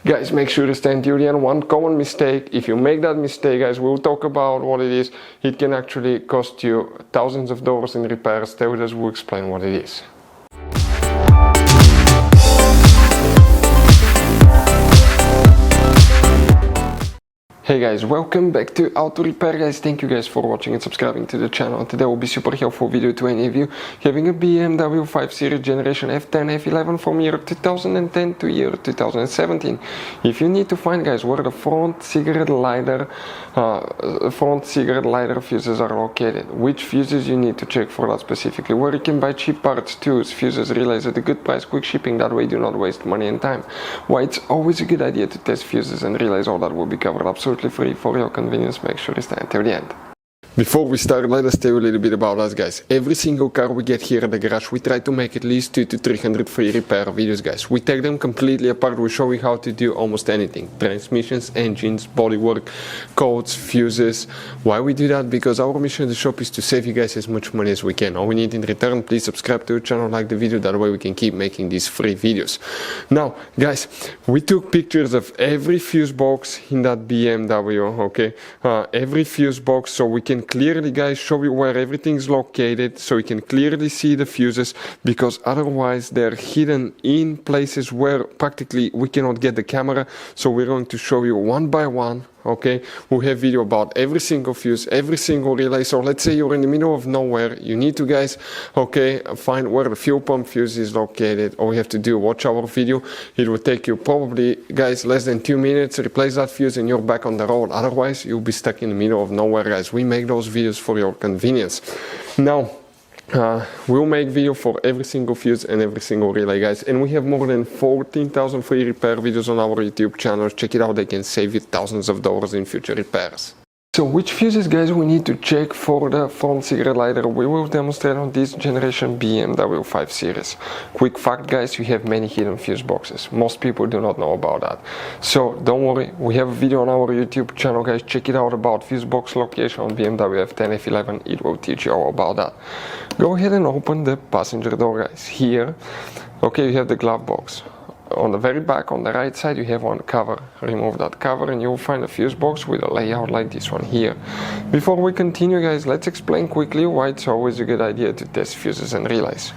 Guys, make sure to stay until the end. One common mistake, if you make that mistake, guys, we'll talk about what it is. It can actually cost you thousands of dollars in repairs. Stay with us, we'll explain what it is. Hey guys, welcome back to Auto Repair guys. Thank you guys for watching and subscribing to the channel. Today will be super helpful video to any of you having a BMW 5 Series Generation F10 F11 from year 2010 to year 2017. If you need to find, guys, where the front cigarette lighter fuses are located, which fuses you need to check for that specifically, where you can buy cheap parts, tools, fuses, relays at a good price, quick shipping, that way you do not waste money and time, why it's always a good idea to test fuses and relays, all that will be covered absolutely free for your convenience. Make sure to stay until the end. Before we start, let us tell you a little bit about us, guys. Every single car we get here at the garage, we try to make at least 200 to 300 free repair videos, guys. We take them completely apart. We show you how to do almost anything: transmissions, engines, bodywork, codes, fuses. Why we do that? Because our mission in the shop is to save you guys as much money as we can. All we need in return, please subscribe to the channel, like the video, that way we can keep making these free videos. Now, guys, we took pictures of every fuse box in that BMW, okay? Every fuse box, so we can clearly, guys, show you where everything is located, so you can clearly see the fuses, because otherwise they're hidden in places where practically we cannot get the camera. So we're going to show you one by one, okay? We have video about every single fuse, every single relay. So let's say you're in the middle of nowhere, you need to, guys, okay, find where the fuel pump fuse is located. All you have to do, watch our video. It will take you probably, guys, less than 2 minutes, replace that fuse and you're back on the road. Otherwise you'll be stuck in the middle of nowhere, guys. We make those videos for your convenience. Now, we'll make video for every single fuse and every single relay, guys, and we have more than 14,000 free repair videos on our YouTube channel. Check it out, they can save you thousands of dollars in future repairs. So which fuses, guys, we need to check for the front cigarette lighter, we will demonstrate on this generation BMW 5 Series. Quick fact, guys, we have many hidden fuse boxes. Most people do not know about that. So don't worry, we have a video on our YouTube channel, guys. Check it out about fuse box location on BMW F10 F11. It will teach you all about that. Go ahead and open the passenger door, guys. Here, okay, you have the glove box. On the very back, on the right side, you have one cover. Remove that cover and you'll find a fuse box with a layout like this one here. Before we continue, guys, let's explain quickly why it's always a good idea to test fuses and relays.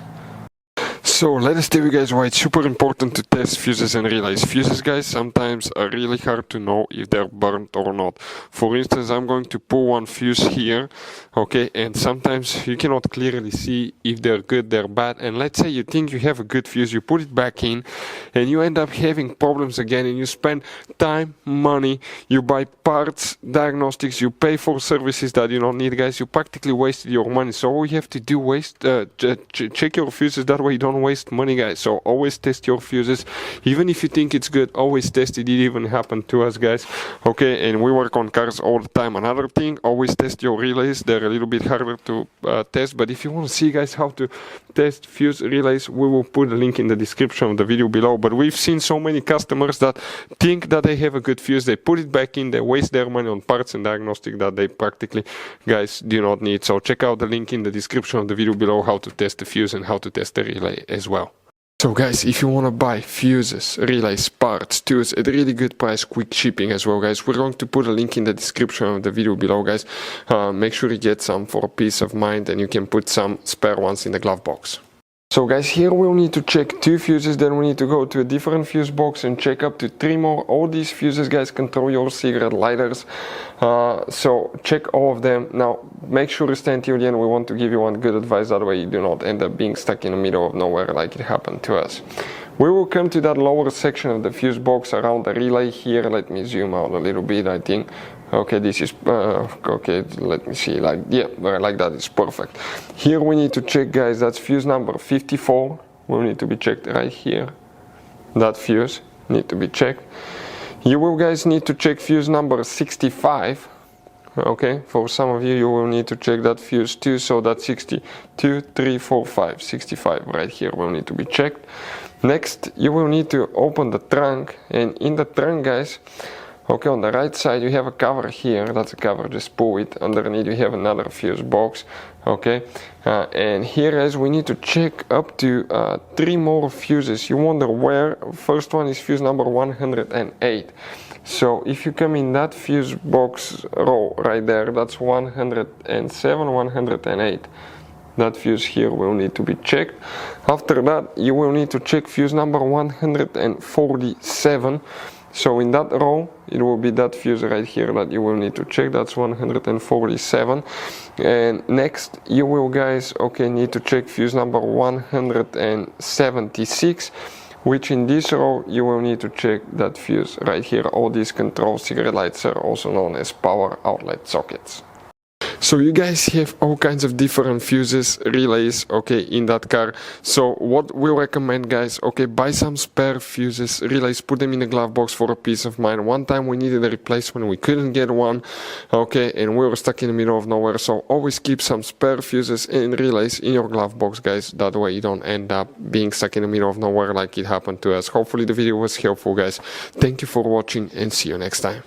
So let us tell you guys why it's super important to test fuses and relays. Fuses, guys, sometimes are really hard to know if they're burnt or not. For instance, I'm going to pull one fuse here, okay, and sometimes you cannot clearly see if they're good, they're bad. And let's say you think you have a good fuse, you put it back in and you end up having problems again, and you spend time, money, you buy parts, diagnostics, you pay for services that you don't need, guys. You practically wasted your money. So all you have to do is check your fuses, that way you don't waste money, guys. So always test your fuses, even if you think it's good. Always test it. It even happened to us, guys, okay? And we work on cars all the time. Another thing, always test your relays. They're a little bit harder to test, but if you want to see, guys, how to test fuse relays, we will put a link in the description of the video below. But we've seen so many customers that think that they have a good fuse, they put it back in, they waste their money on parts and diagnostic that they practically, guys, do not need. So check out the link in the description of the video below, how to test the fuse and how to test the relay as well. So, guys, if you want to buy fuses, relays, parts, tools at a really good price, quick shipping as well, guys, we're going to put a link in the description of the video below, guys. Make sure you get some for peace of mind, and you can put some spare ones in the glove box. So, guys, here we'll need to check 2 fuses, then we need to go to a different fuse box and check up to 3 more. All these fuses, guys, control your cigarette lighters. So check all of them. Now, make sure to stay until the end. We want to give you one good advice, that way you do not end up being stuck in the middle of nowhere like it happened to us. We will come to that lower section of the fuse box around the relay here. Let me zoom out a little bit, I think. Okay, this is, okay, let me see, like, yeah, like that is perfect. Here we need to check, guys, that's fuse number 54. Will need to be checked right here. That fuse need to be checked. You will, guys, need to check fuse number 65. Okay, for some of you, you will need to check that fuse too. So that's 62, 3, 4, 5, 65 right here will need to be checked. Next, you will need to open the trunk, and in the trunk, guys, Okay, on the right side you have a cover here, that's a cover, just pull it. Underneath you have another fuse box. Okay, and here as we need to check up to 3 more fuses. You wonder where. First one is fuse number 108. So if you come in that fuse box row right there, that's 107, 108. That fuse here will need to be checked. After that you will need to check fuse number 147. So in that row it will be that fuse right here that you will need to check. That's 147. And next you will, guys, okay, need to check fuse number 176, which in this row you will need to check that fuse right here. All these control cigarette lights are also known as power outlet sockets. So you guys have all kinds of different fuses, relays, okay, in that car. So what we recommend, guys, okay, buy some spare fuses, relays, put them in the glove box for a peace of mind. One time we needed a replacement, we couldn't get one, okay, and we were stuck in the middle of nowhere. So always keep some spare fuses and relays in your glove box, guys. That way you don't end up being stuck in the middle of nowhere like it happened to us. Hopefully the video was helpful, guys. Thank you for watching and see you next time.